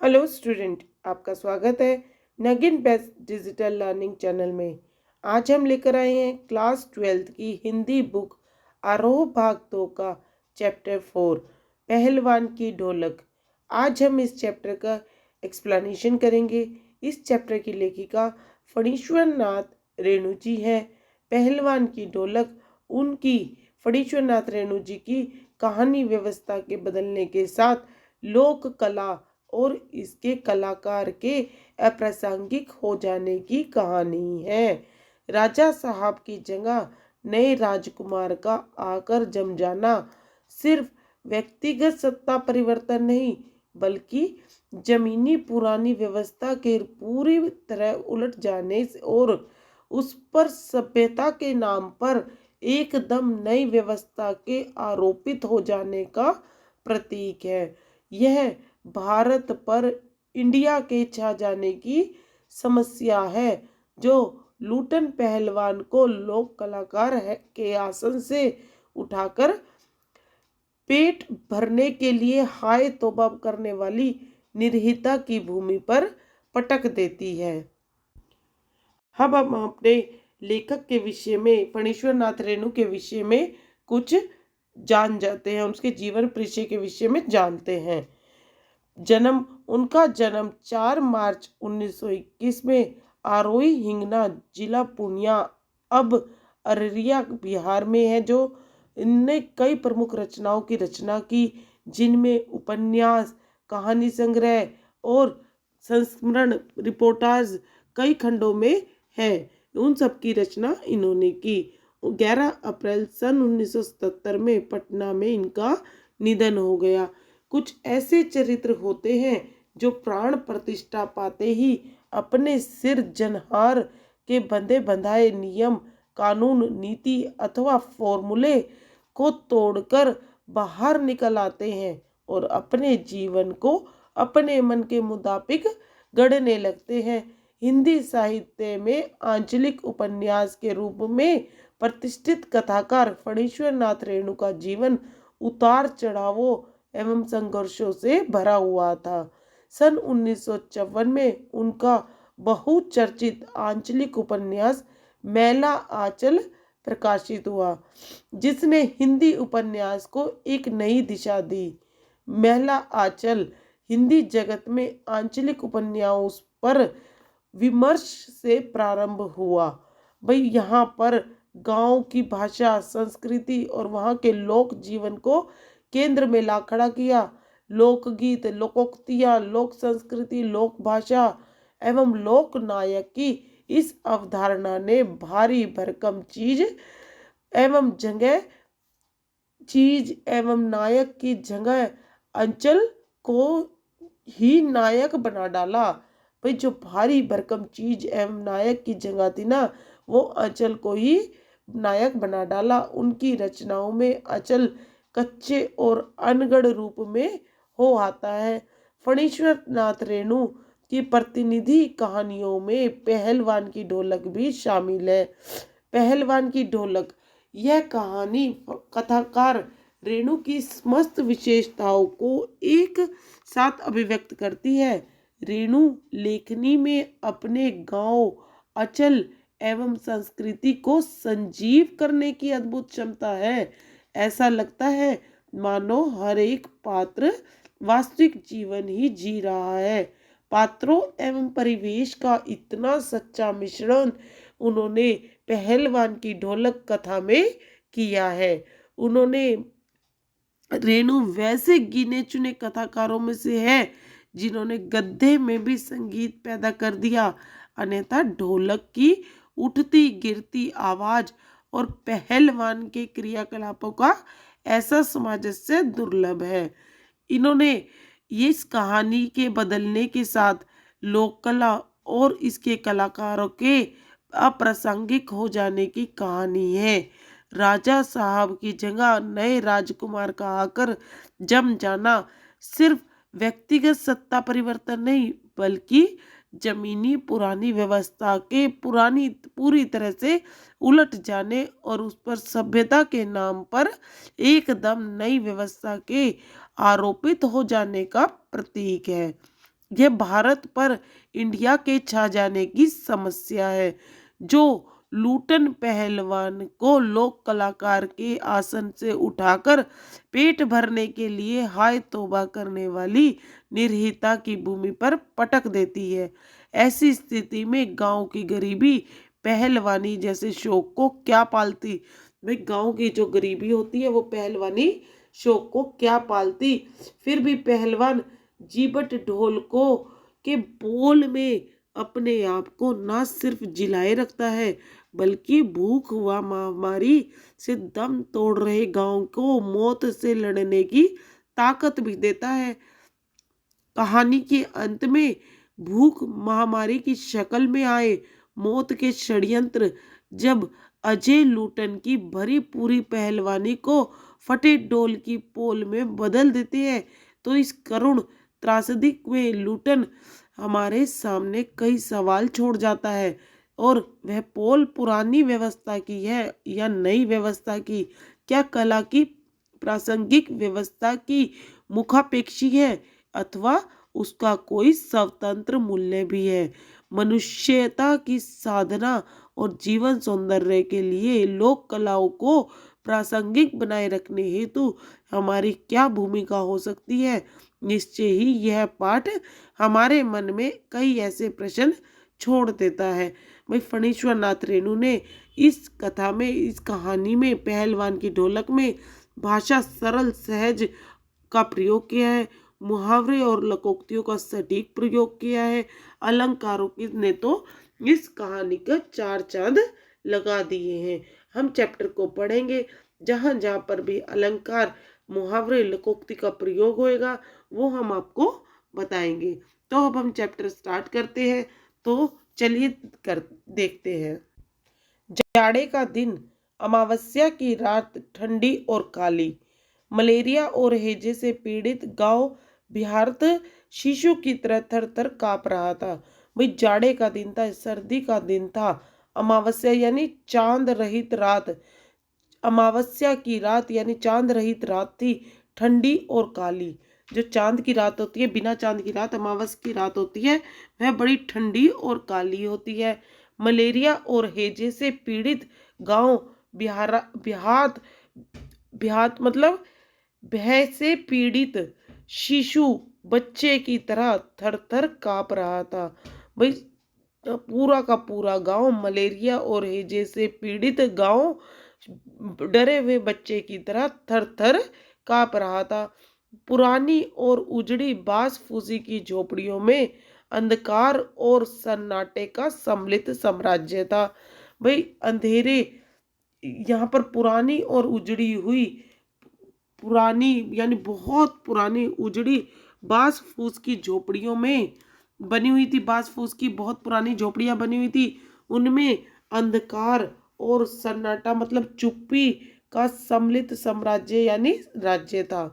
Hello student, आपका स्वागत है Nageen best digital learning channel में। आज हम लेकर आए हैं क्लास 12th की हिंदी बुक आरोह भाग 2 का चैप्टर 4 पहलवान की ढोलक। आज हम इस चैप्टर का एक्सप्लेनेशन करेंगे। इस चैप्टर की लेखिका फणीश्वर नाथ रेणु जी है। पहलवान की ढोलक उनकी फणीश्वर नाथ रेणु जी की कहानी व्यवस्था के बदलने के साथ लोक कला और इसके कलाकार के अप्रासंगिक हो जाने की कहानी है। राजा साहब की जगह नए राजकुमार का आकर जम जाना सिर्फ व्यक्तिगत सत्ता परिवर्तन नहीं, बल्कि जमीनी पुरानी व्यवस्था के पूरी तरह उलट जाने और उस पर सभ्यता के नाम पर एकदम नई व्यवस्था के आरोपित हो जाने का प्रतीक है। यह भारत पर इंडिया के छा जाने की समस्या है, जो लूटन पहलवान को लोक कलाकार के आसन से उठाकर पेट भरने के लिए हाय तौबा करने वाली निर्हिता की भूमि पर पटक देती है। अब हम अपने लेखक के विषय में, फणीश्वर नाथ रेणु के विषय में कुछ जान जाते हैं, उसके जीवन परिचय के विषय में जानते हैं। उनका जन्म 4 मार्च 1921 में आरोही हिंगना, जिला पूर्णिया, अब अररिया, बिहार में है। जो इनने कई प्रमुख रचनाओं की रचना की, जिनमें उपन्यास, कहानी संग्रह और संस्मरण रिपोर्टाज कई खंडों में है। उन सब की रचना इन्होंने की। 11 अप्रैल सन 1977 में पटना में इनका निधन हो गया। कुछ ऐसे चरित्र होते हैं जो प्राण प्रतिष्ठा पाते ही अपने सिर जनहार के बंधे बंधाए नियम, कानून, नीति अथवा फॉर्मूले को तोड़कर बाहर निकल आते हैं और अपने जीवन को अपने मन के मुताबिक गढ़ने लगते हैं। हिंदी साहित्य में आंचलिक उपन्यास के रूप में प्रतिष्ठित कथाकार फणीश्वर नाथ रेणु का जीवन उतार चढ़ावों एवं संघर्षों से भरा हुआ था। सन 1954 में उनका बहुचर्चित आंचलिक उपन्यास मैला आंचल प्रकाशित हुआ, जिसने हिंदी उपन्यास को एक नई दिशा दी। मैला आंचल हिंदी जगत में आंचलिक उपन्यास पर विमर्श से प्रारंभ हुआ। भाई यहाँ पर गांव की भाषा, संस्कृति और वहाँ के लोक जीवन को केंद्र में ला खड़ा किया। लोकगीत, लोकोक्तियाँ, लोक संस्कृति, लोक भाषा एवं लोक नायक की इस अवधारणा ने भारी भरकम चीज एवं नायक की जगह अंचल को ही नायक बना डाला। भाई जो भारी भरकम चीज एवं नायक की जगह थी ना, वो अंचल को ही नायक बना डाला। उनकी रचनाओं में अंचल कच्चे और अनगढ़ रूप में हो आता है। फणीश्वर नाथ रेणु की प्रतिनिधि कहानियों में पहलवान की ढोलक भी शामिल है। पहलवान की ढोलक यह कहानी कथाकार रेणु की समस्त विशेषताओं को एक साथ अभिव्यक्त करती है। रेणु लेखनी में अपने गांव, अंचल एवं संस्कृति को संजीव करने की अद्भुत क्षमता है। ऐसा लगता है मानो हर एक पात्र वास्तविक जीवन ही जी रहा है। पात्रों एवं परिवेश का इतना सच्चा मिश्रण उन्होंने पहलवान की ढोलक कथा में किया है। रेणु वैसे गिने चुने कथाकारों में से है जिन्होंने गद्य में भी संगीत पैदा कर दिया। अन्यथा ढोलक की उठती गिरती आवाज और पहलवान के क्रियाकलापों का ऐसा सामंजस्य दुर्लभ है। इन्होंने इस कहानी के बदलने के साथ लोक कला और इसके कलाकारों के अप्रासंगिक हो जाने की कहानी है। राजा साहब की जगह नए राजकुमार का आकर जम जाना सिर्फ व्यक्तिगत सत्ता परिवर्तन नहीं, बल्कि जमीनी पुरानी व्यवस्था के पूरी तरह से उलट जाने और उस पर सभ्यता के नाम पर एकदम नई व्यवस्था के आरोपित हो जाने का प्रतीक है। यह भारत पर इंडिया के छा जाने की समस्या है। जो लूटन पहलवान को लोक कलाकार के आसन से उठाकर पेट भरने के लिए हाय तौबा करने वाली निर्हिता की भूमि पर पटक देती है। ऐसी स्थिति में गांव की गरीबी पहलवानी जैसे शौक को क्या पालती। भाई गांव की जो गरीबी होती है वो पहलवानी शौक को क्या पालती। फिर भी पहलवान जीबट ढोल को के बोल में अपने आप को न सिर्फ जिलाए रखता है बल्कि भूख व महामारी से दम तोड़ रहे गांव को मौत से लड़ने की ताकत भी देता है। कहानी के अंत में भूख महामारी की शक्ल में आए मौत के षड्यंत्र जब अजय लूटन की भरी पूरी पहलवानी को फटे डोल की पोल में बदल देते हैं तो इस करुण त्रासदी में लूटन हमारे सामने कई सवाल छोड़ जाता है। और वह पोल पुरानी व्यवस्था की है या नई व्यवस्था की। क्या कला की प्रासंगिक व्यवस्था की मुखापेक्षी है अथवा उसका कोई स्वतंत्र मूल्य भी है। मनुष्यता की साधना और जीवन सौंदर्य के लिए लोक कलाओं को प्रासंगिक बनाए रखने हेतु हमारी क्या भूमिका हो सकती है। निश्चय ही यह पाठ हमारे मन में कई ऐसे प्रश्न छोड़ देता है। भाई फणीश्वर नाथ रेणु ने इस कथा में, इस कहानी में पहलवान की ढोलक में भाषा सरल सहज का प्रयोग किया है। मुहावरे और लोकोक्तियों का सटीक प्रयोग किया है। अलंकारों की ने तो इस कहानी का चार चांद लगा दिए हैं। हम चैप्टर को पढ़ेंगे, जहाँ जहाँ पर भी अलंकार मुहावरे लोकोक्ति का प्रयोग होएगा वो हम आपको बताएंगे। तो अब हम चैप्टर स्टार्ट करते हैं। तो चलिए कर देखते हैं। जाड़े का दिन, अमावस्या की रात ठंडी और काली। मलेरिया और हैजे से पीड़ित गांव बिहारत शिशु की तरह थर थर कांप रहा था। भाई जाड़े का दिन था, सर्दी का दिन था। अमावस्या यानी चांद रहित रात, अमावस्या की रात यानी चांद रहित रात थी, ठंडी और काली। जो चांद की रात होती है, बिना चांद की रात अमावस्या की रात होती है, वह बड़ी ठंडी और काली होती है। मलेरिया और हैजे से पीड़ित गांव बिहात बिहात मतलब भय से पीड़ित शिशु बच्चे की तरह थर थर कांप रहा था। भाई पूरा का पूरा गांव मलेरिया और हैजे से पीड़ित गांव डरे हुए बच्चे की तरह थर थर कांप रहा था। पुरानी और उजड़ी बांस फूसी की झोपड़ियों में अंधकार और सन्नाटे का सम्मिलित साम्राज्य था। भाई अंधेरे, यहाँ पर पुरानी और उजड़ी हुई, पुरानी यानी बहुत पुरानी उजड़ी बांस फूस की झोपड़ियों में बनी हुई थी। बांस फूस की बहुत पुरानी झोपड़ियां बनी हुई थी, उनमें अंधकार और सन्नाटा मतलब चुप्पी का सम्मिलित साम्राज्य यानी राज्य था।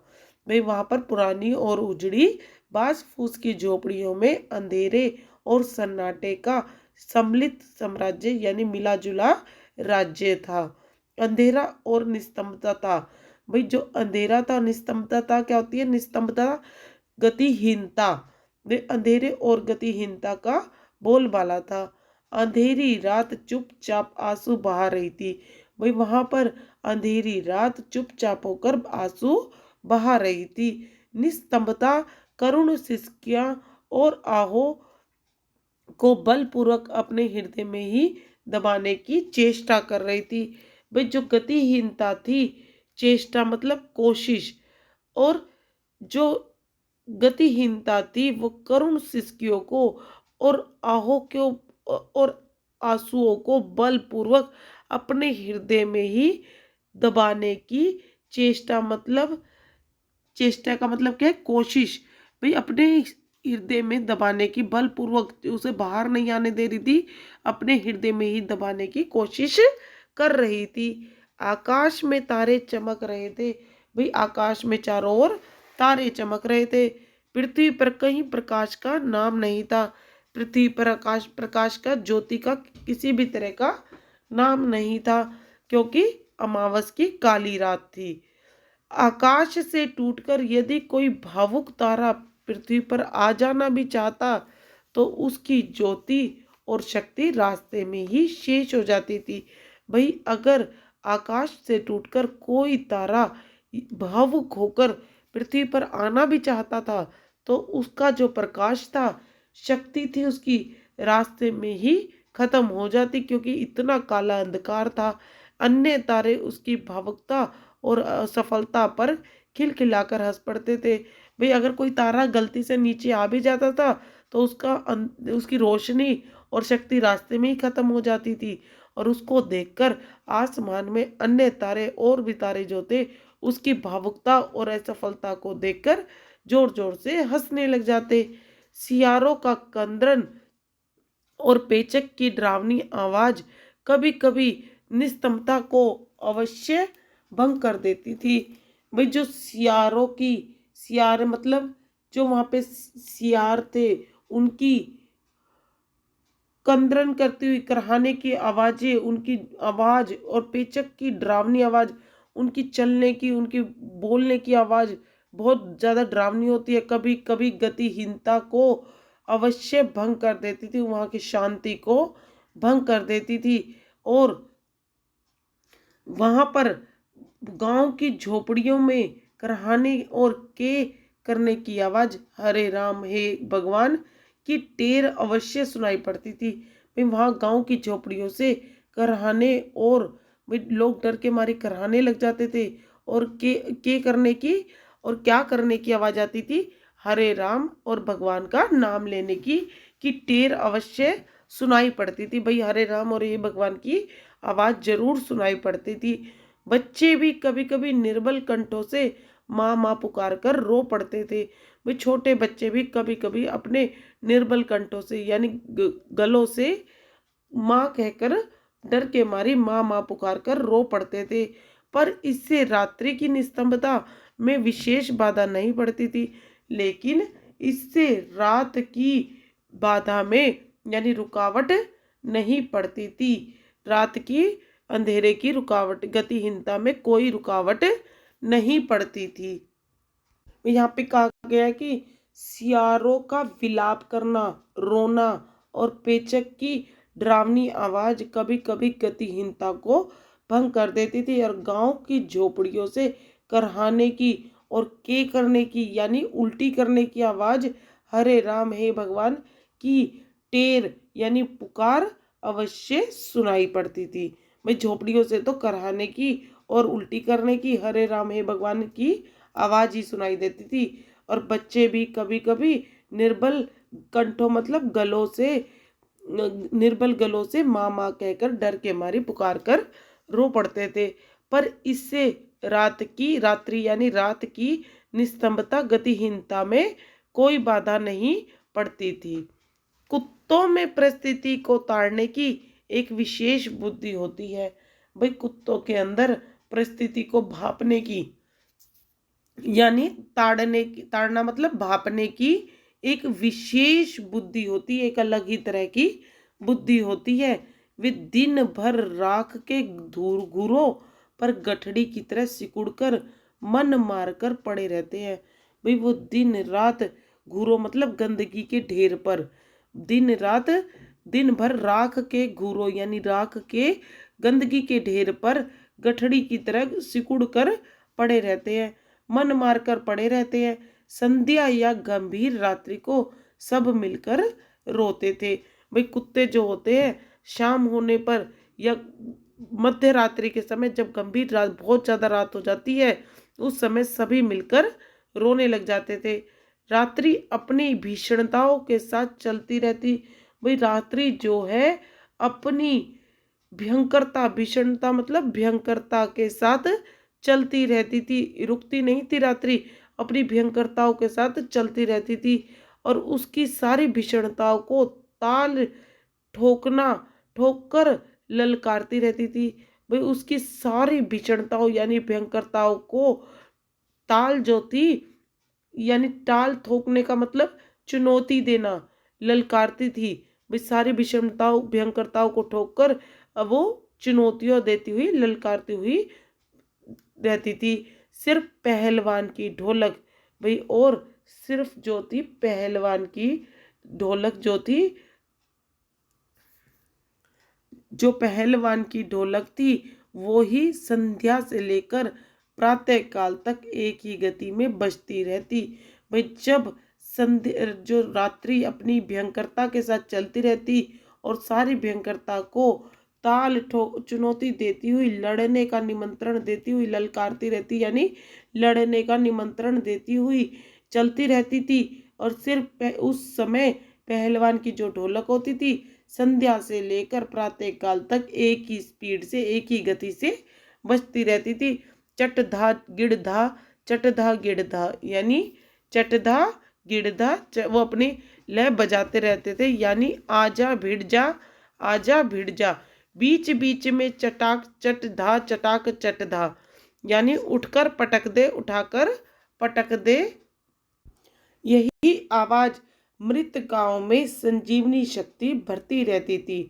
भाई वहां पर पुरानी और उजड़ी बांस फूस की झोपड़ियों में अंधेरे और सन्नाटे का सम्मिलित साम्राज्य यानी मिला जुला राज्य था। अंधेरा और निस्तंभता था। भाई जो अंधेरा था, निस्तंभता था, क्या होती है निस्तंभता? गतिहीनता। अंधेरे और गतिहीनता का बोलबाला था। अंधेरी रात चुपचाप आंसू बहा रही थी। भाई वहां पर अंधेरी रात चुपचाप होकर आंसू बहा रही थी। निस्तंभता करुण सिसकियां और आहो को बलपूर्वक अपने हृदय में ही दबाने की चेष्टा कर रही थी। भाई जो गतिहीनता थी, चेष्टा मतलब कोशिश, और जो गतिहीनता थी वो करुण सिसकियों को और आहो को और आंसुओं को बलपूर्वक अपने हृदय में ही दबाने की चेष्टा मतलब, चेष्टा का मतलब क्या है? कोशिश। भाई अपने हृदय में दबाने की, बलपूर्वक उसे बाहर नहीं आने दे रही थी, अपने हृदय में ही दबाने की कोशिश कर रही थी। आकाश में तारे चमक रहे थे। भाई आकाश में चारों ओर तारे चमक रहे थे। पृथ्वी पर कहीं प्रकाश का नाम नहीं था। पृथ्वी पर आकाश प्रकाश का, ज्योति का किसी भी तरह का नाम नहीं था, क्योंकि अमावस की काली रात थी। आकाश से टूटकर यदि कोई भावुक तारा पृथ्वी पर आ जाना भी चाहता तो उसकी ज्योति और शक्ति रास्ते में ही शेष हो जाती थी। भाई अगर आकाश से टूटकर कोई तारा भावुक होकर पृथ्वी पर आना भी चाहता था तो उसका जो प्रकाश था, शक्ति थी उसकी, रास्ते में ही खत्म हो जाती, क्योंकि इतना काला अंधकार था। अन्य तारे उसकी भावुकता और असफलता पर खिलखिलाकर हंस पड़ते थे। भाई अगर कोई तारा गलती से नीचे आ भी जाता था तो उसकी रोशनी और शक्ति रास्ते में ही खत्म हो जाती थी, और उसको देखकर आसमान में अन्य तारे और भी तारे जो थे उसकी भावुकता और असफलता को देखकर जोर जोर से हंसने लग जाते। सियारों का कंदरन और पेचक की डरावनी आवाज कभी कभी निस्तंभता को अवश्य भंग कर देती थी। भाई जो सियार मतलब जो वहां पे सियार थे, उनकी कंदरन करती हुई कराहने की आवाजें, उनकी आवाज और पेचक की डरावनी आवाज, उनकी चलने की, उनकी बोलने की आवाज बहुत ज्यादा डरावनी होती है। कभी कभी गतिहीनता को अवश्य भंग कर देती थी, वहां की शांति को भंग कर देती थी। और वहां पर गांव की झोपड़ियों में कराहने और के करने की आवाज, हरे राम हे भगवान की टेर अवश्य सुनाई पड़ती थी। भाई वहां गांव की झोपड़ियों से कराहने और भाई लोग डर के मारे कराहने लग जाते थे, और के करने की और क्या करने की आवाज आती थी, हरे राम और भगवान का नाम लेने की टेर अवश्य सुनाई पड़ती थी। भाई हरे राम और ये भगवान की आवाज जरूर सुनाई पड़ती थी। बच्चे भी कभी कभी निर्बल कंठों से माँ माँ पुकार कर रो पड़ते थे। भाई छोटे बच्चे भी कभी कभी अपने निर्बल कंठों से यानी गलों से माँ कहकर डर के मारी माँ माँ पुकार कर रो पड़ते थे। पर इससे रात्रि की निस्तंभता में विशेष बाधा नहीं पड़ती थी, लेकिन इससे रात की बाधा में यानी रुकावट नहीं पड़ती थी। रात की अंधेरे की रुकावट, गतिहीनता में कोई रुकावट नहीं पड़ती थी। यहाँ पे कहा गया है कि सियारों का विलाप करना, रोना और पेचक की डरावनी आवाज कभी कभी गतिहीनता को भंग कर देती थी, और गांव की झोपड़ियों से करहाने की और के करने की यानी उल्टी करने की आवाज, हरे राम हे भगवान की टेर यानी पुकार अवश्य सुनाई पड़ती थी। भाई झोपड़ियों से तो करहाने की और उल्टी करने की, हरे राम हे भगवान की आवाज ही सुनाई देती थी। और बच्चे भी कभी कभी निर्बल कंठों मतलब निर्बल गलों से माँ माँ कहकर डर के मारे पुकार कर रो पड़ते थे। पर इससे रात्रि यानी रात की निस्तंभता, गतिहीनता में कोई बाधा नहीं पड़ती थी। कुत्तों में परिस्थिति को ताड़ने की एक विशेष बुद्धि होती है। भाई कुत्तों के अंदर परिस्थिति को भापने की यानी ताड़ना मतलब भापने की एक विशेष बुद्धि होती है, एक अलग ही तरह की बुद्धि होती है। वे दिन भर राख के घूरों पर गठड़ी की तरह सिकुड़कर मन मारकर पड़े रहते हैं। भाई वो दिन रात घूरों मतलब गंदगी के ढेर पर दिन भर राख के घूरों यानी राख के गंदगी के ढेर पर गठड़ी की तरह सिकुड़ कर पड़े रहते हैं, मन मारकर पड़े रहते हैं। संध्या या गंभीर रात्रि को सब मिलकर रोते थे। भाई कुत्ते जो होते हैं शाम होने पर या मध्य रात्रि के समय, जब गंभीर रात बहुत ज्यादा रात हो जाती है, उस समय सभी मिलकर रोने लग जाते थे। रात्रि अपनी भीषणताओं के साथ चलती रहती। भाई रात्रि जो है अपनी भीषणता मतलब भयंकरता के साथ चलती रहती थी, रुकती नहीं थी। रात्रि अपनी भयंकरताओं के साथ चलती रहती थी और उसकी सारी भीषणताओं को ताल ठोक कर ललकारती रहती थी। भाई उसकी सारी भीषणताओं यानी भयंकरताओं को ताल जो थी यानी ताल ठोकने का मतलब चुनौती देना, ललकारती थी। भाई सारी भयंकरताओं को ठोक कर अब वो चुनौतियां देती हुई ललकारती हुई रहती थी। सिर्फ पहलवान की ढोलक भाई और सिर्फ जो थी पहलवान की ढोलक जो थी, जो पहलवान की ढोलक थी वो ही संध्या से लेकर प्रातः काल तक एक ही गति में बजती रहती। भाई जब संध्या जो रात्रि अपनी भयंकरता के साथ चलती रहती और सारी भयंकरता को ताल चुनौती देती हुई, लड़ने का निमंत्रण देती हुई ललकारती रहती, यानी लड़ने का निमंत्रण देती हुई चलती रहती थी। और सिर्फ उस समय पहलवान की जो ढोलक होती थी संध्या से लेकर प्रातः काल तक एक ही स्पीड से, एक ही गति से बजती रहती थी। चटधा गिड़धा, चटधा गिड़धा, यानी चटधा गिड़धा, वो अपनी लय बजाते रहते थे, यानी आजा भिड़ जा, आजा भिड़ जा। बीच बीच में चटाक चटधा, चटाक चटधा, यानी उठकर पटक दे, उठाकर पटक दे। यही आवाज मृत गांव में संजीवनी शक्ति भरती रहती थी।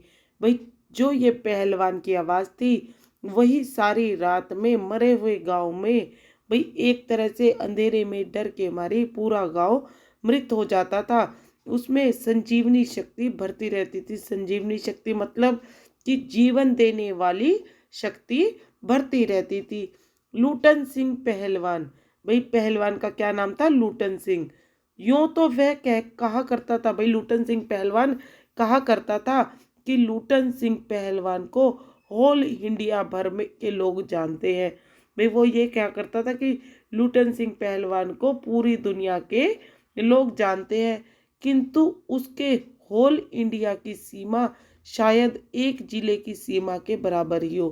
भाई जो ये पहलवान की आवाज थी वही सारी रात में मरे हुए गांव में, भाई एक तरह से अंधेरे में डर के मारे पूरा गांव मृत हो जाता था। उसमें संजीवनी शक्ति भरती रहती थी। संजीवनी शक्ति मतलब कि जीवन देने वाली शक्ति भरती रहती थी। लूटन सिंह पहलवान, भाई पहलवान का क्या नाम था? लूटन सिंह। यूं तो वह कहा करता था, भाई लूटन सिंह पहलवान कहा करता था कि लूटन सिंह पहलवान को होल इंडिया भर में के लोग जानते हैं। भाई वो ये क्या करता था कि लूटन सिंह पहलवान को पूरी दुनिया के लोग जानते हैं, किंतु उसके होल इंडिया की सीमा शायद एक जिले की सीमा के बराबर ही हो।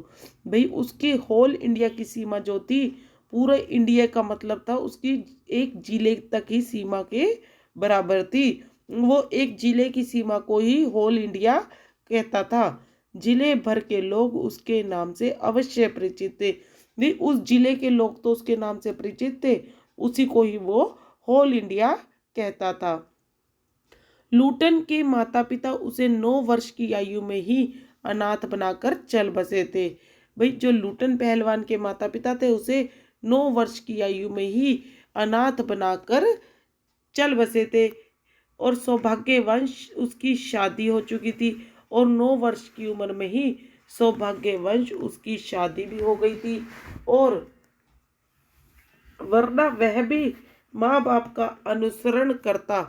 भाई उसकी होल इंडिया की सीमा जो थी, पूरे इंडिया का मतलब था उसकी एक जिले तक ही सीमा के बराबर थी। वो एक जिले की सीमा को ही होल इंडिया कहता था। जिले भर के लोग उसके नाम से अवश्य परिचित थे। भी उस जिले के लोग तो उसके नाम से परिचित थे, उसी को ही वो होल इंडिया कहता था। लूटन के माता पिता उसे 9 वर्ष की आयु में ही अनाथ बनाकर चल बसे थे। भाई जो लूटन पहलवान के माता पिता थे उसे 9 वर्ष की आयु में ही अनाथ बनाकर चल बसे थे। और सौभाग्यवंश उसकी शादी हो चुकी थी और 9 वर्ष की उम्र में ही सौभाग्यवंश उसकी शादी भी हो गई थी। और वरना वह भी माँ बाप का अनुसरण करता।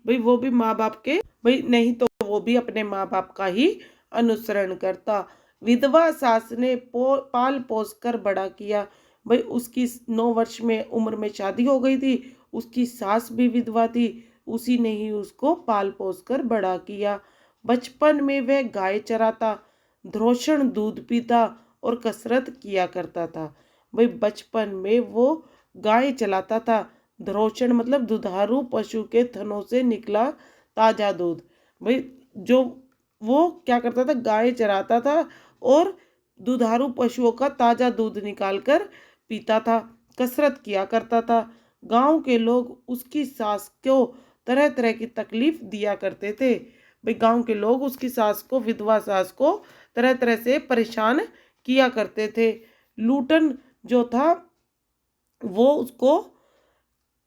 भाई वो भी माँ बाप के, भाई नहीं तो वो भी अपने माँ बाप का ही अनुसरण करता। विधवा सास ने पाल पोस कर बड़ा किया। भाई उसकी 9 वर्ष में उम्र में शादी हो गई थी, उसकी सास भी विधवा थी, उसी ने ही उसको पाल पोस कर बड़ा किया। बचपन में वह गाय चराता, ध्रोषण दूध पीता और कसरत किया करता था। भाई बचपन में वो गाय चलाता था। ध्रोषण मतलब दुधारू पशु के थनों से निकला ताजा दूध। भाई जो वो क्या करता था, गाय चराता था और दुधारू पशुओं का ताजा दूध निकालकर पीता था, कसरत किया करता था। गांव के लोग उसकी सास को तरह तरह की तकलीफ दिया करते थे। भाई गांव के लोग उसकी सास को, विधवा सास को तरह तरह से परेशान किया करते थे। लूटन जो था वो उसको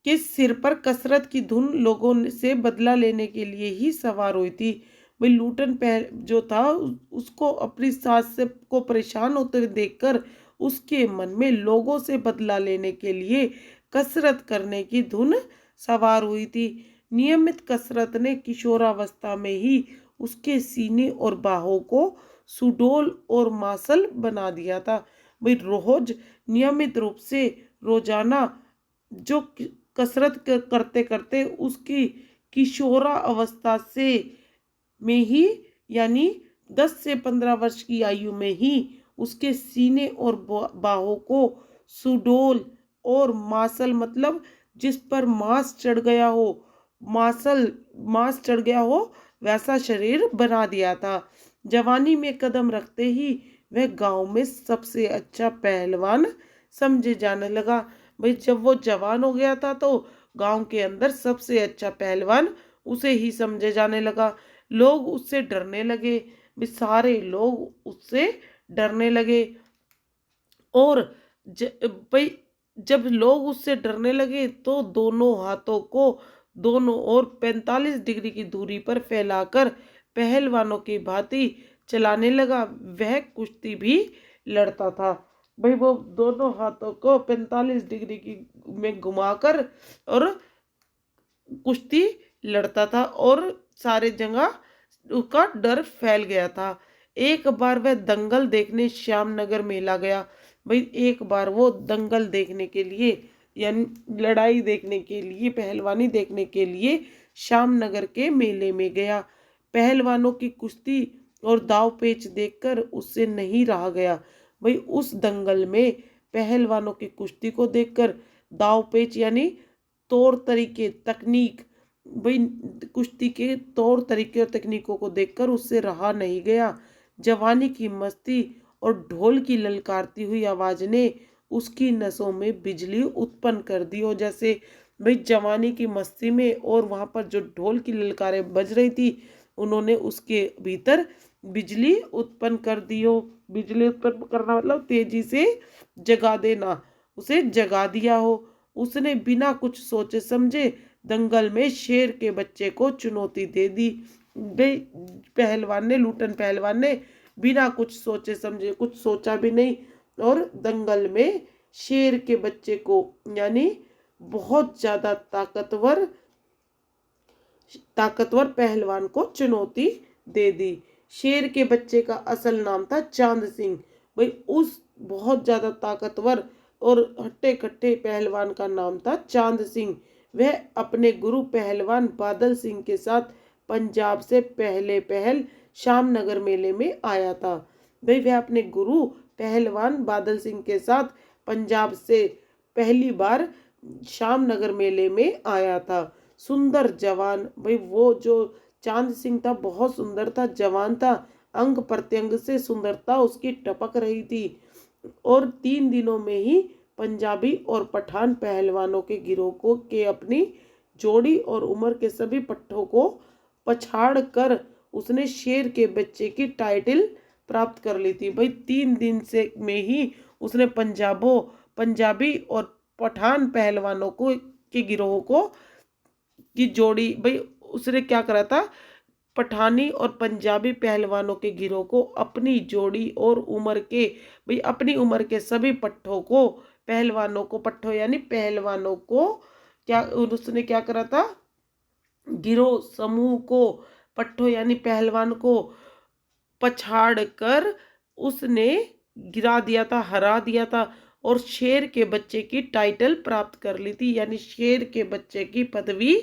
के सिर पर कसरत की धुन लोगों से बदला लेने के लिए ही सवार हुई थी। भाई लूटन जो था उसको अपनी सास से को परेशान होते हुए देखकर उसके मन में लोगों से बदला लेने के लिए कसरत करने की धुन सवार हुई थी। नियमित कसरत ने किशोरावस्था में ही उसके सीने और बाहों को सुडौल और मांसल बना दिया था। भाई रोज नियमित रूप से रोजाना जो कसरत करते करते उसकी किशोरा अवस्था से में ही, यानी 10 से 15 वर्ष की आयु में ही उसके सीने और बाहों को सुडौल और मांसल मतलब जिस पर मांस चढ़ गया हो, मांस चढ़ गया हो, वैसा शरीर बना दिया था। जवानी में कदम रखते ही वह गांव में सबसे अच्छा पहलवान समझे जाने लगा। भाई जब वो जवान हो गया था तो गांव के अंदर सबसे अच्छा पहलवान उसे ही समझे जाने लगा। लोग उससे डरने लगे, भाई सारे लोग उससे डरने लगे। और भाई जब लोग उससे डरने लगे तो दोनों हाथों को दोनों ओर 45 डिग्री की दूरी पर फैलाकर पहलवानों की भांति चलाने लगा। वह कुश्ती भी लड़ता था। भाई वो दोनों हाथों को 45 डिग्री की में घुमाकर और कुश्ती लड़ता था और सारे जगह उसका डर फैल गया था। एक बार वह दंगल देखने श्यामनगर मेला गया। भाई एक बार वो दंगल देखने के लिए यानी लड़ाई देखने के लिए, पहलवानी देखने के लिए श्यामनगर के मेले में गया। पहलवानों की कुश्ती और दाव पेच देखकर उससे नहीं रहा गया। भाई उस दंगल में पहलवानों की कुश्ती को देखकर, दाव पेच यानी तौर तरीके, तकनीक, भाई कुश्ती के तौर तरीके और तकनीकों को देखकर उससे रहा नहीं गया। जवानी की मस्ती और ढोल की ललकारती हुई आवाज ने उसकी नसों में बिजली उत्पन्न कर दी हो। जैसे भाई जवानी की मस्ती में और वहां पर जो ढोल की ललकारें बज रही थी, उन्होंने उसके भीतर बिजली उत्पन्न कर दी हो। बिजली उत्पन्न करना मतलब तेजी से जगा देना, उसे जगा दिया हो। उसने बिना कुछ सोचे समझे दंगल में शेर के बच्चे को चुनौती दे दी। पहलवान ने, लूटन पहलवान ने बिना कुछ सोचे समझे, कुछ सोचा भी नहीं, और दंगल में शेर के बच्चे को यानी बहुत ज्यादा ताकतवर पहलवान को चुनौती दे दी। शेर के बच्चे का असल नाम था चांद सिंह। भाई उस बहुत ज्यादा ताकतवर और हट्टे कट्टे पहलवान का नाम था चांद सिंह। वह अपने गुरु पहलवान बादल सिंह के साथ पंजाब से पहल श्यामनगर मेले में आया था। भाई वह अपने गुरु पहलवान बादल सिंह के साथ पंजाब से पहली बार श्यामनगर मेले में आया था। सुंदर जवान, भाई वो जो चांद सिंह था बहुत सुंदर था, जवान था, अंग प्रत्यंग से सुंदरता उसकी टपक रही थी। और 3 दिनों में ही पंजाबी और पठान पहलवानों के गिरोह को के अपनी जोड़ी और उम्र के सभी पट्टों को पछाड़ कर उसने शेर के बच्चे की टाइटल प्राप्त कर ली थी। भाई 3 दिन से में ही उसने पंजाबी और पठान पहलवानों को के गिरोह को की जोड़ी, भाई उसने क्या करा था, पठानी और पंजाबी पहलवानों के गिरोह को अपनी जोड़ी और उम्र के, भाई अपनी उम्र के सभी पट्टों को, पहलवानों को, पट्टों यानी पहलवानों को क्या उसने क्या करा था, गिरोह समूह को, पट्टों यानी पहलवान को पछाड़ कर उसने गिरा दिया था, हरा दिया था और शेर के बच्चे की टाइटल प्राप्त कर ली थी, यानी शेर के बच्चे की पदवी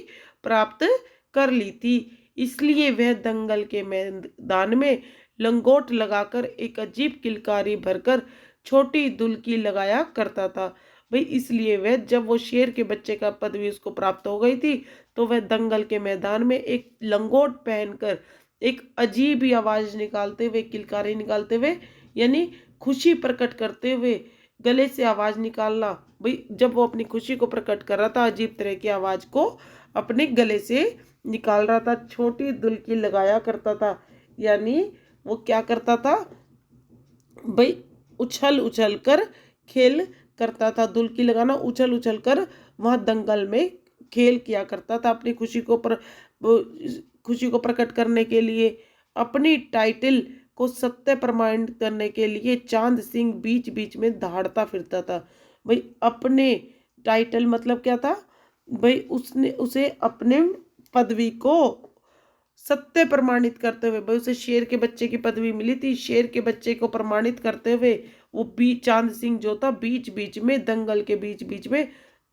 प्राप्त कर ली थी। इसलिए वह दंगल के मैदान में लंगोट लगाकर एक अजीब किलकारी भरकर छोटी दुल्की लगाया करता था। भाई इसलिए वह, जब वो शेर के बच्चे का पदवी उसको प्राप्त हो गई थी, तो वह दंगल के मैदान में एक लंगोट पहनकर एक अजीब ही आवाज निकालते हुए, किलकारी निकालते हुए यानी खुशी प्रकट करते हुए गले से आवाज निकालना। भाई जब वो अपनी खुशी को प्रकट कर रहा था, अजीब तरह की आवाज को अपने गले से निकाल रहा था, छोटी दुल्की लगाया करता था। यानी वो क्या करता था भाई, उछल उछल कर खेल करता था। दुल्की लगाना, उछल उछल कर वहां दंगल में खेल किया करता था अपनी खुशी को प्रकट करने के लिए। अपनी टाइटल को सत्य प्रमाणित करने के लिए चांद सिंह बीच बीच में दहाड़ता फिरता था। भाई अपने टाइटल मतलब क्या था, भाई उसने उसे अपने पदवी को सत्य प्रमाणित करते हुए, भाई उसे शेर के बच्चे की पदवी मिली थी, शेर के बच्चे को प्रमाणित करते हुए वो चांद सिंह जो था बीच बीच में, दंगल के बीच बीच में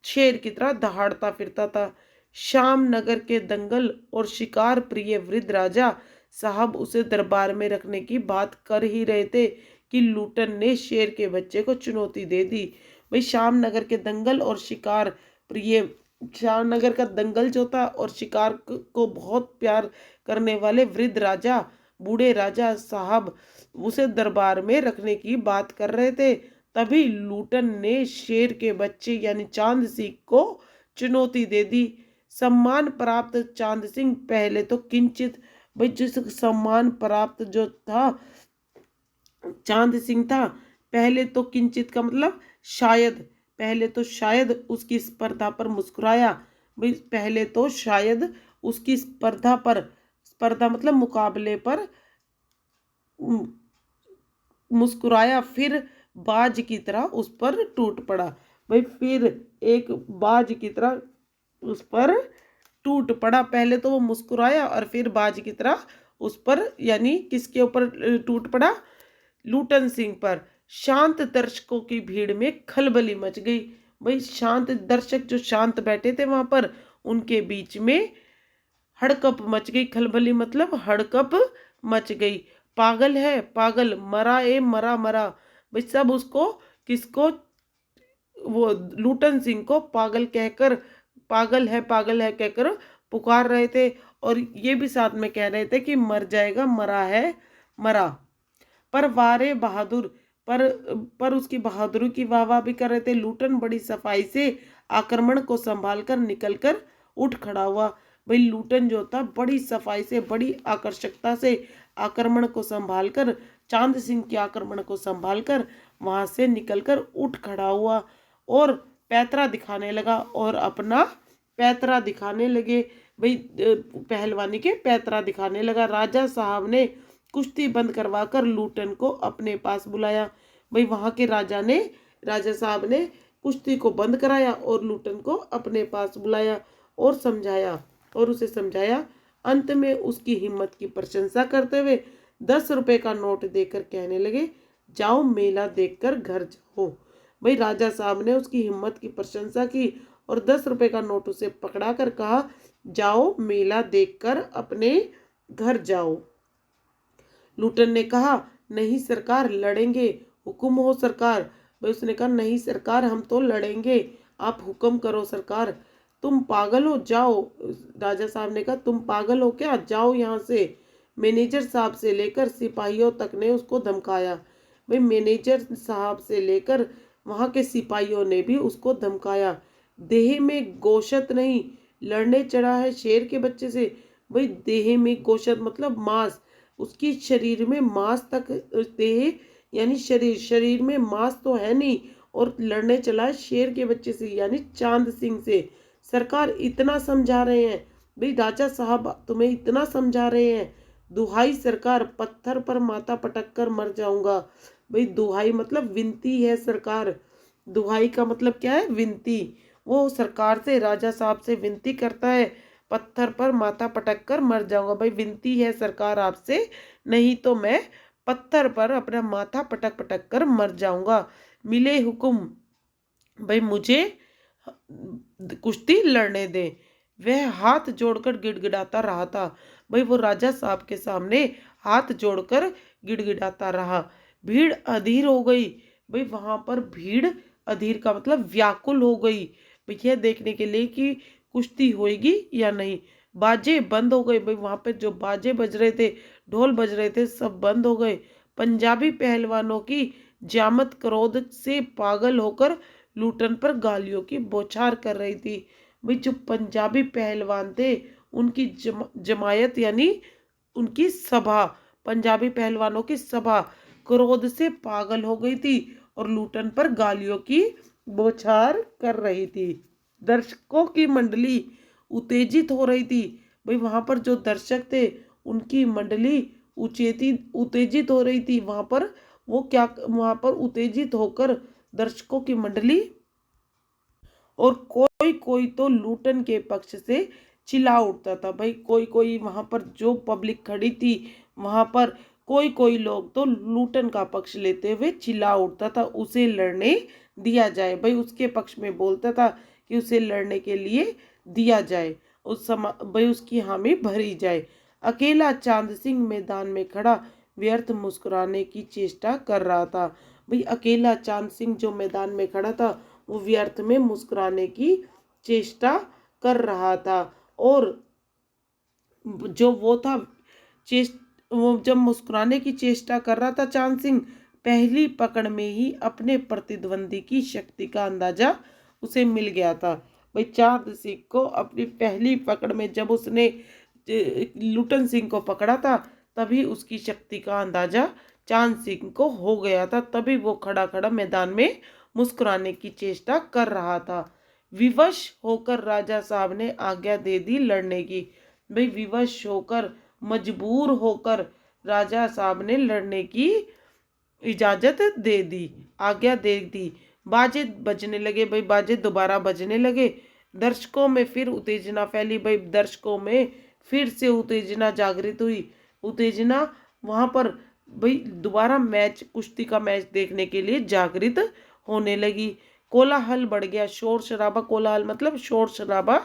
शेर की तरह दहाड़ता फिरता था। श्याम नगर के दंगल और शिकार प्रिय वृद्ध राजा साहब उसे दरबार में रखने की बात कर ही रहे थे कि लूटन ने शेर के बच्चे को चुनौती दे दी। भाई श्याम नगर के दंगल और शिकार प्रिय, श्यामनगर का दंगल जो था और शिकार को बहुत प्यार करने वाले वृद्ध राजा, बूढ़े राजा साहब उसे दरबार में रखने की बात कर रहे थे। तभी लूटन ने शेर के बच्चे यानी चांद सिंह को चुनौती दे दी। सम्मान प्राप्त चांद सिंह पहले तो किंचित, भाई जिस सम्मान प्राप्त जो था चांद सिंह था, पहले तो किंचित का मतलब शायद, पहले तो शायद उसकी स्पर्धा पर मुस्कुराया। भाई पहले तो शायद उसकी स्पर्धा पर, स्पर्धा मतलब मुकाबले पर मुस्कुराया, फिर बाज की तरह उस पर टूट पड़ा। भाई फिर एक बाज की तरह उस पर टूट पड़ा। पहले तो वो मुस्कुराया और फिर बाज की तरह उस पर, यानी किसके ऊपर टूट पड़ा? लूटन सिंह पर। शांत दर्शकों की भीड़ में खलबली मच गई। भाई शांत दर्शक जो शांत बैठे थे वहां पर, उनके बीच में हड़कंप मच गई। खलबली मतलब हड़कंप मच गई। पागल है पागल, मरा ए मरा मरा। भाई सब उसको, किसको? वो लूटन सिंह को पागल है कहकर पुकार रहे थे। और ये भी साथ में कह रहे थे कि मर जाएगा, मरा है मरा। पर वारे बहादुर, पर उसकी बहादुरी की वाह भी कर रहे थे। लूटन बड़ी सफाई से आक्रमण को संभालकर निकलकर उठ खड़ा हुआ। भाई लूटन जो था बड़ी सफाई से, बड़ी आकर्षकता से आक्रमण को संभालकर, चांद सिंह के आक्रमण को संभालकर वहां से निकलकर उठ खड़ा हुआ और पैतरा दिखाने लगा, और अपना पैतरा दिखाने लगे। भाई पहलवानी के पैतरा दिखाने लगा। राजा साहब ने कुश्ती बंद करवाकर लूटन को अपने पास बुलाया। भाई वहां के राजा साहब ने कुश्ती को बंद कराया और लूटन को अपने पास बुलाया और समझाया, और उसे समझाया। अंत में उसकी हिम्मत की प्रशंसा करते हुए 10 रुपए का नोट देकर कहने लगे, जाओ मेला देखकर घर जाओ। भाई राजा साहब ने उसकी हिम्मत की प्रशंसा की और 10 रुपए का नोट उसे पकड़ा कर कहा, जाओ मेला देखकर अपने घर जाओ। लूटन ने कहा, नहीं सरकार, लड़ेंगे, हुक्म हो सरकार। भाई उसने कहा, नहीं सरकार, हम तो लड़ेंगे, आप हुक्म करो सरकार। तुम पागल हो, जाओ। राजा साहब ने कहा, तुम पागल हो क्या, जाओ यहाँ से। मैनेजर साहब से लेकर सिपाहियों तक ने उसको धमकाया। भाई मैनेजर साहब से लेकर वहां के सिपाहियों ने भी उसको धमकाया। देह में गोशत नहीं, लड़ने चढ़ा है शेर के बच्चे से। भाई देह में गोशत मतलब मांस, उसकी शरीर में मांस तक, देह यानी शरीर में मांस तो है नहीं, और लड़ने चला है शेर के बच्चे से यानी चांद सिंह से। सरकार इतना समझा रहे हैं, भाई राजा साहब तुम्हें इतना समझा रहे हैं, दुहाई सरकार, पत्थर पर माथा पटक कर मर जाऊंगा। भाई दुहाई मतलब विनती है सरकार, दुहाई का मतलब क्या है? विनती। वो सरकार से, राजा साहब से विनती करता है, पत्थर पर माथा पटक कर मर जाऊंगा। भाई विनती है सरकार आपसे, नहीं तो मैं पत्थर पर अपना माथा पटक पटक कर मर जाऊंगा। मिले हुक्म, भाई मुझे कुश्ती लड़ने दे। वह हाथ जोड़कर गिड़गिड़ाता रहा था। भाई वो राजा साहब के सामने हाथ जोड़कर गिड़गिड़ाता रहा। भीड़ अधीर हो गई। भाई वहां पर भीड़, अधीर का मतलब व्याकुल हो गई, भैया देखने के लिए कि कुश्ती होएगी या नहीं। बाजे बंद हो गए। भाई वहां पे जो बाजे बज रहे थे, ढोल बज रहे थे, सब बंद हो गए। पंजाबी पहलवानों की जामत क्रोध से पागल होकर लूटन पर गालियों की बौछार कर रही थी। भाई जो पंजाबी पहलवान थे, उनकी जमायत यानी उनकी सभा, पंजाबी पहलवानों की सभा क्रोध से पागल हो गई थी और लूटन पर गालियों की बौछार कर रही थी। दर्शकों की मंडली उत्तेजित हो रही थी। भाई वहां पर जो दर्शक थे, उनकी मंडली उत्तेजित हो रही थी। वहां पर वो क्या, वहां पर उत्तेजित होकर दर्शकों की मंडली, और कोई कोई तो लूटन के पक्ष से चिल्ला उठता था। भाई कोई कोई वहां पर जो पब्लिक खड़ी थी, वहां पर कोई कोई लोग तो लूटन का पक्ष लेते हुए चिल्ला उठता था, उसे लड़ने दिया जाए। भाई उसके पक्ष में बोलता था कि उसे लड़ने के लिए दिया जाए, उस समय भाई उसकी हामी भरी जाए। अकेला चांद सिंह मैदान में खड़ा व्यर्थ मुस्कुराने की चेष्टा कर रहा था। भाई अकेला चांद सिंह जो मैदान में खड़ा था, वो व्यर्थ में मुस्कुराने की चेष्टा कर रहा था। और जो वो था, वो जब मुस्कुराने की चेष्टा कर रहा था चांद सिंह, पहली पकड़ में ही अपने प्रतिद्वंदी की शक्ति का अंदाजा उसे मिल गया था। भाई चांद सिंह को अपनी पहली पकड़ में जब उसने लूटन सिंह को पकड़ा था, तभी उसकी शक्ति का अंदाजा चांद सिंह को हो गया था। तभी वो खड़ा खड़ा मैदान में मुस्कुराने की चेष्टा कर रहा था। विवश होकर राजा साहब ने आज्ञा दे दी लड़ने की। भाई विवश होकर, मजबूर होकर राजा साहब ने लड़ने की इजाजत दे दी, आज्ञा दे दी। बाजे बजने लगे, भाई बाजे दोबारा बजने लगे। दर्शकों में फिर उत्तेजना फैली, भाई दर्शकों में फिर से उत्तेजना जागृत हुई। उत्तेजना वहां पर भाई दोबारा मैच, कुश्ती का मैच देखने के लिए जागृत होने लगी। कोलाहल बढ़ गया, शोर शराबा, कोलाहल मतलब शोर शराबा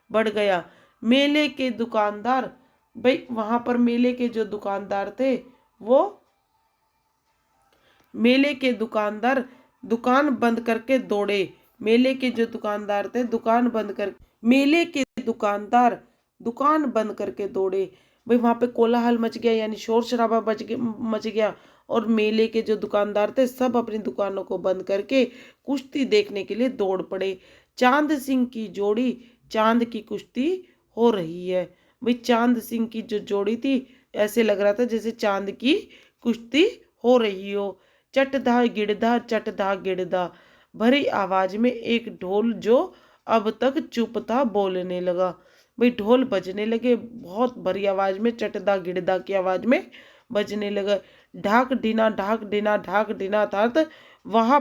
बढ़ गया। मेले के दुकानदार, भाई वहां पर मेले के जो दुकानदार थे वो, मेले के दुकानदार दुकान बंद करके दौड़े। मेले के जो दुकानदार थे दुकान बंद कर, मेले के दुकानदार दुकान बंद करके दौड़े। भाई वहां पे कोलाहल मच गया, यानी शोर शराबा मच गया। और मेले के जो दुकानदार थे सब अपनी दुकानों को बंद करके कुश्ती देखने के लिए दौड़ पड़े। चांद सिंह की जोड़ी, चांद की कुश्ती हो रही है। भाई चांद सिंह की जो जोड़ी थी, ऐसे लग रहा था जैसे चांद की कुश्ती हो रही हो। चटधा गिड़धा, चटधा गिड़धा, भरी आवाज में एक ढोल जो अब तक चुप था बोलने लगा। भाई ढोल बजने लगे, बहुत भरी आवाज में, चटधा गिड़धा की आवाज में बजने लगा। ढाक ढिना, ढाक ढिना, ढाक ढिना, अर्थात वहां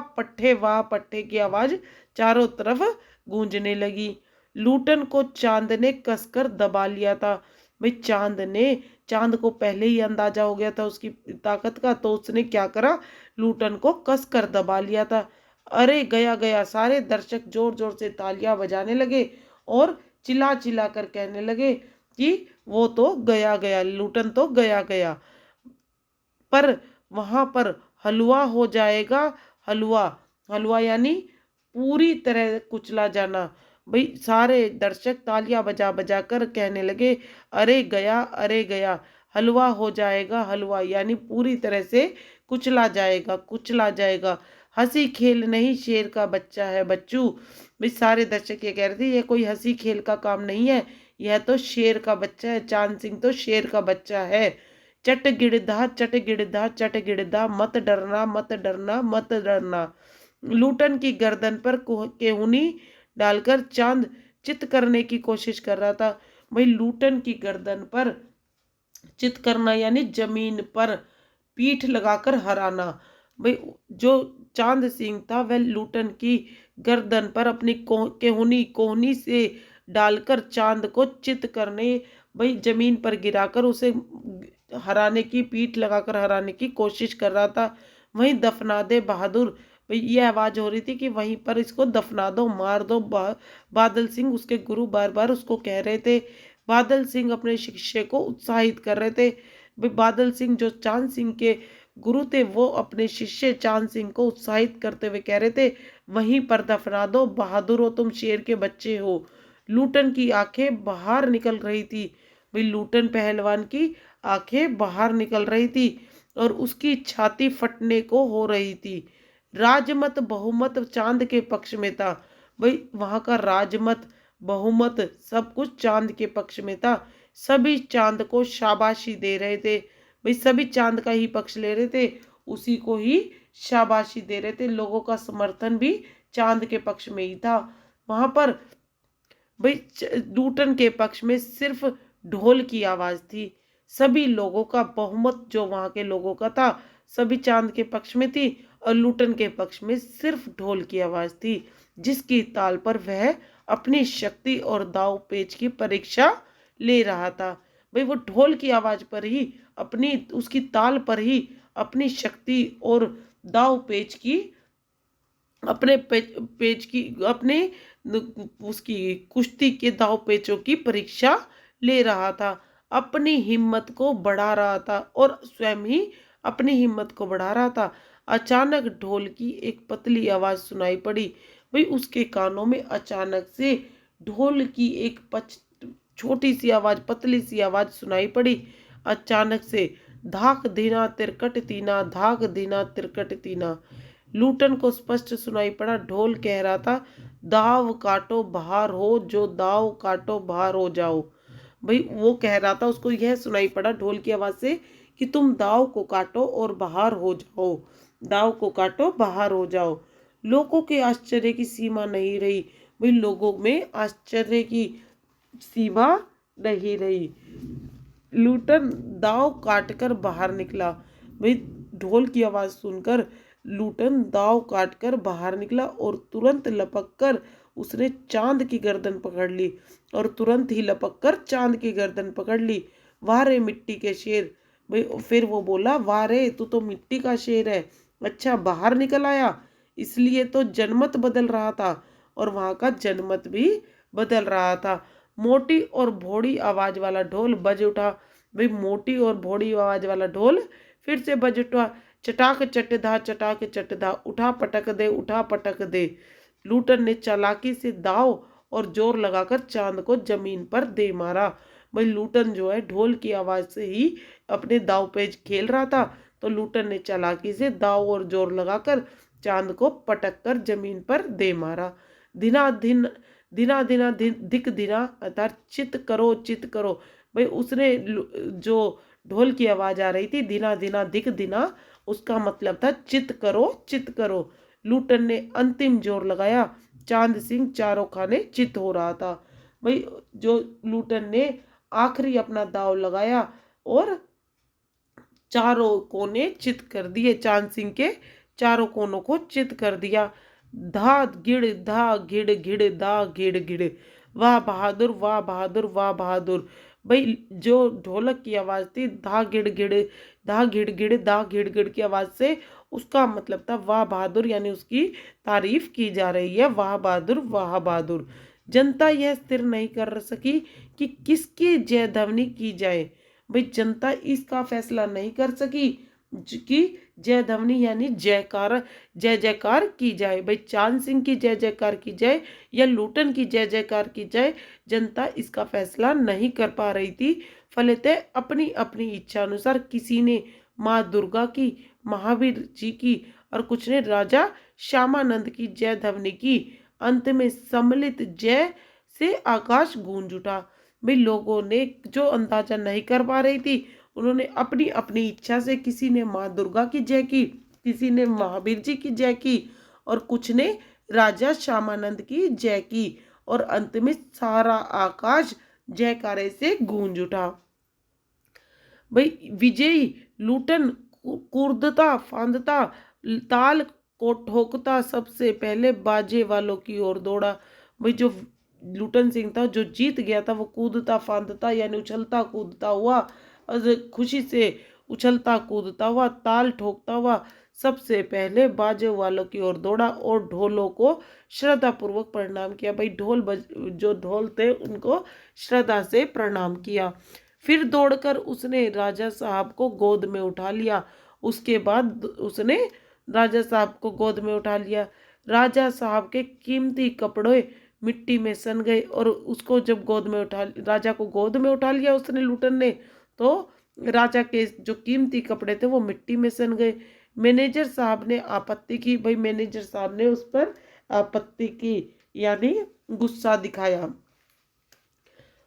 पट्टे की आवाज चारों तरफ गूंजने लगी। लूटन को चांद ने कसकर दबा लिया था। भाई चांद को पहले ही अंदाजा हो गया था उसकी ताकत का, तो उसने क्या करा, लूटन को कस कर दबा लिया था। अरे गया गया, सारे दर्शक जोर जोर से तालियां बजाने लगे और चिल्ला चिल्ला कर कहने लगे कि वो तो गया गया, लूटन तो गया गया, पर वहां पर हलवा हो जाएगा। हलवा, हलवा यानी पूरी तरह कुचला जाना। भाई सारे दर्शक तालियां बजा बजा कर कहने लगे, अरे गया, अरे गया, हलवा हो जाएगा। हलवा यानी पूरी तरह से कुचला जाएगा, कुचला जाएगा। हंसी खेल नहीं, शेर का बच्चा है बच्चू। भाई सारे दर्शक ये कह रहे थे ये कोई हंसी खेल का काम नहीं है, यह तो शेर का बच्चा है, चांद सिंह तो शेर का बच्चा है। चट गिड़धा, चट गिड़धा, चट गिड़धा, मत डरना, मत डरना, मत डरना। लूटन की गर्दन पर केहूनी डालकर चांद चित करने की कोशिश कर रहा था। भाई लूटन की गर्दन पर चित करना यानी जमीन पर पीठ लगाकर हराना। भाई जो चांद सिंह था वह लूटन की गर्दन पर अपनी केहूनी कोहनी से डालकर चांद को चित करने, भाई जमीन पर गिराकर उसे हराने की, पीठ लगाकर हराने की कोशिश कर रहा था। वहीं दफना दे बहादुर, भाई ये आवाज हो रही थी कि वहीं पर इसको दफना दो, मार दो। बादल सिंह उसके गुरु बार बार उसको कह रहे थे। बादल सिंह अपने शिष्य को उत्साहित कर रहे थे। भाई बादल सिंह जो चांद सिंह के गुरु थे वो अपने शिष्य चांद सिंह को उत्साहित करते हुए कह रहे थे, वहीं पर दफना दो, बहादुर हो तुम, शेर के बच्चे हो। लूटन की आंखें बाहर निकल रही थी। भाई लूटन पहलवान की आंखें बाहर निकल रही थी और उसकी छाती फटने को हो रही थी। राजमत बहुमत चांद के पक्ष में था। भाई वहां का राजमत, बहुमत सब कुछ चांद के पक्ष में था। सभी चांद को शाबाशी दे रहे थे। भाई सभी चांद का ही पक्ष ले रहे थे, उसी को ही शाबाशी दे रहे थे। लोगों का समर्थन भी चांद के पक्ष में ही था। वहां पर भाई लूटन के पक्ष में सिर्फ ढोल की आवाज थी। सभी लोगों का बहुमत जो वहां के लोगों का था, सभी चांद के पक्ष में थी और लूटन के पक्ष में सिर्फ ढोल की आवाज थी, जिसकी ताल पर वह अपनी शक्ति और दाव पेच की परीक्षा ले रहा था। भाई वो ढोल की आवाज पर ही, अपनी उसकी ताल पर ही अपनी शक्ति और दाव पेच की, अपने पेच की, अपने उसकी कुश्ती के दाव पेचों की परीक्षा ले रहा था, अपनी हिम्मत को बढ़ा रहा था और स्वयं ही अपनी हिम्मत को बढ़ा रहा था। अचानक ढोल की एक पतली आवाज सुनाई पड़ी। भाई उसके कानों में अचानक से ढोल की एक छोटी सी आवाज, पतली सी आवाज सुनाई पड़ी। अचानक से धाक धीना तिरकट तीना, धाक धीना तिरकट तीना। लूटन को स्पष्ट सुनाई पड़ा, ढोल कह रहा था, दाव काटो बाहर हो, जो दाव काटो बाहर हो जाओ। भाई वो कह रहा था, उसको यह सुनाई पड़ा ढोल की आवाज से कि तुम दाव को काटो और बाहर हो जाओ, दाव को काटो बाहर हो जाओ। लोगों के आश्चर्य की सीमा नहीं रही। भाई लोगों में आश्चर्य की सीमा नहीं रही। लूटन दाव काटकर बाहर निकला। भाई ढोल की आवाज सुनकर लूटन दाव काटकर बाहर निकला और तुरंत लपक कर उसने चांद की गर्दन पकड़ ली, और तुरंत ही लपक कर चांद की गर्दन पकड़ ली। वाह रे मिट्टी के शेर। भाई फिर वो बोला, वाह रे तू तो मिट्टी का शेर है, अच्छा बाहर निकल आया। इसलिए तो जनमत बदल रहा था, और वहां का जनमत भी बदल रहा था। मोटी और भोड़ी आवाज वाला ढोल बज उठा। भाई मोटी और भोड़ी आवाज वाला ढोल फिर से बज उठा। चटाक चटधा चटाक चटधा, उठा पटक दे उठा पटक दे। लूटन ने चालाकी से दाव और जोर लगाकर चांद को जमीन पर दे मारा। भाई लूटन जो है ढोल की आवाज से ही अपने दाव पेच खेल रहा था, तो लूटन ने चालाकी से दाव और जोर लगाकर चांद को पटक कर जमीन पर दे मारा। दिना दिन दिना दिना दिक दिना अर्थात चित करो। भाई उसने जो ढोल की आवाज आ रही थी दिना दिना दिक दिना, उसका मतलब था चित करो चित करो। लूटन ने अंतिम जोर लगाया। चांद सिंह चारों खाने चित हो रहा था। भाई जो लूटन ने आखिरी अपना दाव लगाया और चारों कोने चित कर दिए। चांद सिंह के चारों कोनों को चित कर दिया। धा गिड़ धा गिड़ गिड़ धा गिड़ गिड़, वाह बहादुर वाह बहादुर वाह बहादुर। भाई जो ढोलक की आवाज थी धा गिड़ गिड़ धा गिड़ गिड़ धा गिड़ गिड़ की आवाज से, उसका मतलब था वाह बहादुर, यानी उसकी तारीफ की जा रही है, वाह बहादुर वाह बहादुर। जनता यह स्थिर नहीं कर सकी कि किसकी जय ध्वनि की जाए। भाई जनता इसका फैसला नहीं कर सकी कि जय ध्वनि यानी जयकार जय जयकार की जाए। भाई चांद सिंह की जय जयकार की जाए या लूटन की जय जयकार की जाए, जनता इसका फैसला नहीं कर पा रही थी। फलतः अपनी अपनी इच्छा अनुसार किसी ने माँ दुर्गा की, महावीर जी की, और कुछ ने राजा श्यामानंद की जय ध्वनि की। अंत में सम्मिलित जय से आकाश गूंज उठा। भाई लोगों ने जो अंदाजा नहीं कर पा रही थी, उन्होंने अपनी अपनी इच्छा से, किसी ने माँ दुर्गा की जय की, किसी ने महावीर जी की जय की, और कुछ ने राजा श्यामानंद की जय की, और अंत में सारा आकाश जयकारे से गूंज उठा। भाई विजयी लूटन कूदता फांदता ताल को ठोकता सबसे पहले बाजे वालों की ओर दौड़ा। भाई जो लूटन सिंह था जो जीत गया था, वो कूदता फांदता यानी उछलता कूदता हुआ, और खुशी से उछलता कूदता हुआ, ताल ठोकता हुआ सबसे पहले बाजे वालों की ओर दौड़ा और ढोलों को श्रद्धा पूर्वक प्रणाम किया। भाई जो ढोल थे उनको श्रद्धा से प्रणाम किया। फिर दौड़कर उसने राजा साहब को गोद में उठा लिया। उसके बाद उसने राजा साहब को गोद में उठा लिया। राजा साहब के कीमती कपड़े मिट्टी में सन गए, और उसको जब राजा को गोद में उठा लिया उसने लूटन ने, तो राजा के जो कीमती कपड़े थे वो मिट्टी में सन गए। मैनेजर साहब ने आपत्ति की। भाई मैनेजर साहब ने उस पर आपत्ति की यानी गुस्सा दिखाया।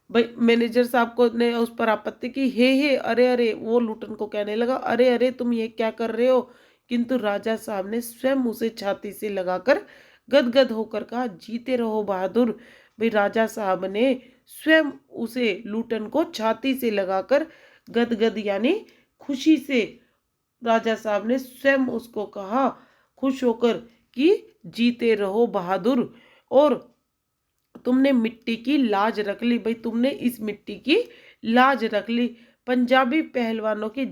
भाई मैनेजर साहब को ने उस पर आपत्ति की। हे अरे अरे, वो लूटन को कहने लगा, अरे अरे तुम ये क्या कर रहे हो। किंतु राजा साहब ने स्वयं उसे छाती से लगाकर गदगद होकर कहा, जीते रहो बहादुर। भाई राजा साहब ने स्वयं उसे लूटन को छाती से लगाकर गदगद यानी खुशी से, राजा साहब ने स्वयं उसको कहा खुश होकर कि जीते रहो बहादुर, और तुमने मिट्टी की लाज रख ली। भाई तुमने इस मिट्टी की लाज रख ली। पंजाबी पहलवानों की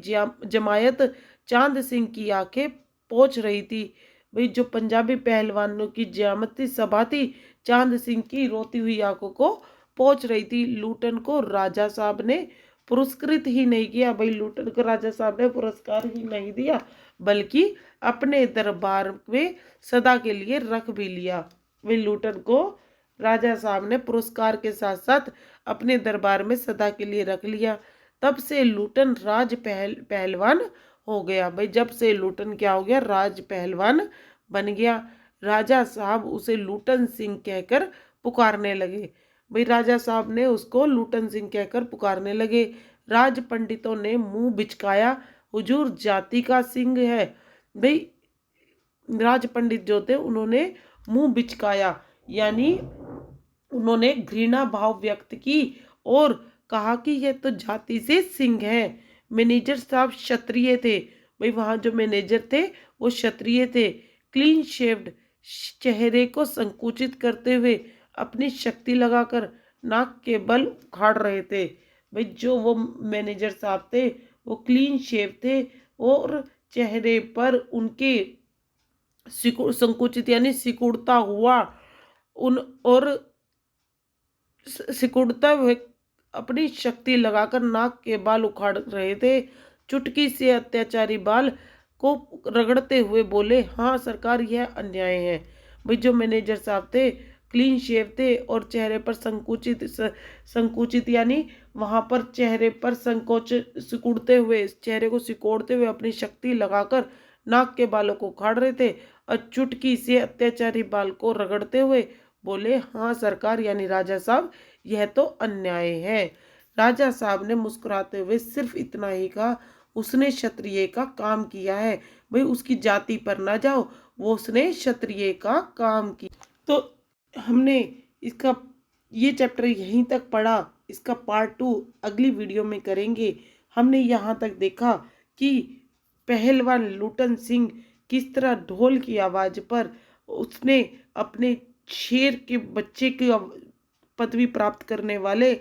जमायत चांद सिंह की आंखें पोंछ रही थी। भाई जो पंजाबी पहलवानों की जमाती सभा थी, चांद सिंह की रोती हुई आंखों को पोंछ रही थी। लूटन को राजा साहब ने पुरस्कृत ही नहीं किया। भाई लूटन को राजा साहब ने पुरस्कार ही नहीं दिया, बल्कि अपने दरबार में सदा के लिए रख भी लिया। भाई लूटन को राजा साहब ने पुरस्कार के साथ साथ अपने दरबार में सदा के लिए रख लिया। तब से लूटन पहलवान हो गया। भाई जब से लूटन क्या हो गया, राज पहलवान बन गया। राजा साहब उसे लूटन सिंह कहकर पुकारने लगे। भाई राजा साहब ने उसको लूटन सिंह कहकर पुकारने लगे। राज पंडितों ने मुंह बिचकाया, हुजूर जाति का सिंह है। भाई राज पंडित जो थे उन्होंने मुंह बिचकाया, यानी उन्होंने घृणा भाव व्यक्त की और कहा कि यह तो जाति से सिंह है। मैनेजर साहब क्षत्रिय थे, भाई वहाँ जो मैनेजर थे वो क्षत्रिय थे। क्लीन शेव्ड, चेहरे को संकुचित करते हुए अपनी शक्ति लगाकर नाक के बल उखाड़ रहे थे। भाई जो वो मैनेजर साहब थे वो क्लीन शेव थे और चेहरे पर उनके संकुचित यानी सिकुड़ता हुआ उन और सिकुड़ता हुए अपनी शक्ति लगाकर नाक के बाल उखाड़ रहे थे। चुटकी से अत्याचारी बाल को रगड़ते हुए बोले, हाँ सरकार यह अन्याय है। भाई जो मैनेजर साहब थे क्लीन शेव थे और चेहरे पर संकुचित यानी वहां पर चेहरे पर संकोच सिकुड़ते हुए चेहरे को सिकोड़ते हुए अपनी शक्ति लगाकर नाक के बालों को उखाड़ रहे थे और चुटकी से अत्याचारी बाल को रगड़ते हुए बोले, हाँ सरकार यानी राजा साहब यह तो अन्याय है। राजा साहब ने मुस्कुराते हुए सिर्फ इतना ही कहा, उसने क्षत्रिय का काम किया है, भाई उसकी जाति पर ना जाओ, वो उसने क्षत्रिय का काम किया। तो हमने इसका ये चैप्टर यहीं तक पढ़ा। इसका पार्ट 2 अगली वीडियो में करेंगे। हमने यहाँ तक देखा कि पहलवान लुटन सिंह किस तरह ढोल की आवाज पर उसने अपने शेर के बच्चे की पदवी प्राप्त करने वाले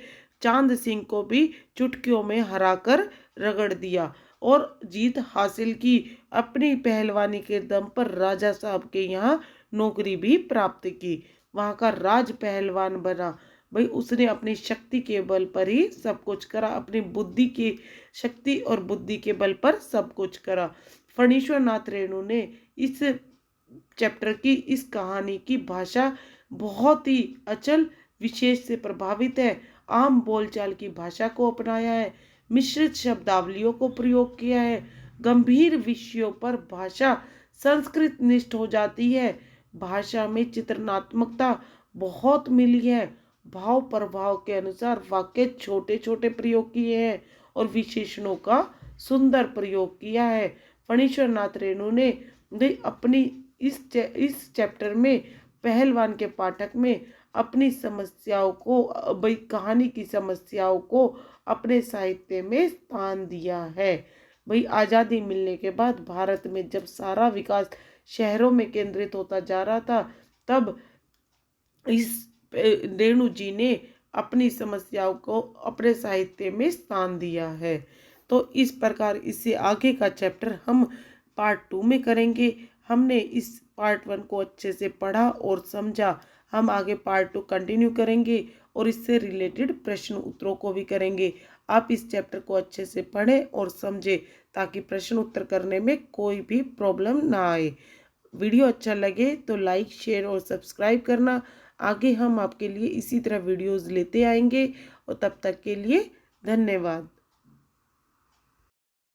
चांद सिंह को भी चुटकियों में हराकर रगड़ दिया और जीत हासिल की। अपनी पहलवानी के दम पर राजा साहब के यहाँ नौकरी भी प्राप्त की, वहाँ का राज पहलवान बना। भाई उसने अपनी शक्ति के बल पर ही सब कुछ करा, अपनी बुद्धि की शक्ति और बुद्धि के बल पर सब कुछ करा। फणीश्वर नाथ रेणु ने इस चैप्टर की इस कहानी की भाषा बहुत ही अचल विशेष से प्रभावित है। आम बोलचाल की भाषा को अपनाया है, मिश्रित शब्दावलियों को प्रयोग किया है। गंभीर विषयों पर भाषा संस्कृत निष्ठ हो जाती है। भाषा में चित्रणात्मकता बहुत मिली है। भाव प्रभाव के अनुसार वाक्य छोटे छोटे प्रयोग किए हैं और विशेषणों का सुंदर प्रयोग किया है। फणीश्वर नाथ रेणु ने अपनी इस चैप्टर में पहलवान के पाठक में अपनी समस्याओं को भाई कहानी की समस्याओं को अपने साहित्य में स्थान दिया है। भाई आज़ादी मिलने के बाद भारत में जब सारा विकास शहरों में केंद्रित होता जा रहा था, तब इस रेणु जी ने अपनी समस्याओं को अपने साहित्य में स्थान दिया है। तो इस प्रकार इससे आगे का चैप्टर हम पार्ट 2 में करेंगे। हमने इस पार्ट 1 को अच्छे से पढ़ा और समझा। हम आगे पार्ट 2 कंटिन्यू करेंगे और इससे रिलेटेड प्रश्न उत्तरों को भी करेंगे। आप इस चैप्टर को अच्छे से पढ़ें और समझें ताकि प्रश्न उत्तर करने में कोई भी प्रॉब्लम ना आए। वीडियो अच्छा लगे तो लाइक शेयर और सब्सक्राइब करना। आगे हम आपके लिए इसी तरह वीडियोस लेते आएंगे और तब तक के लिए धन्यवाद।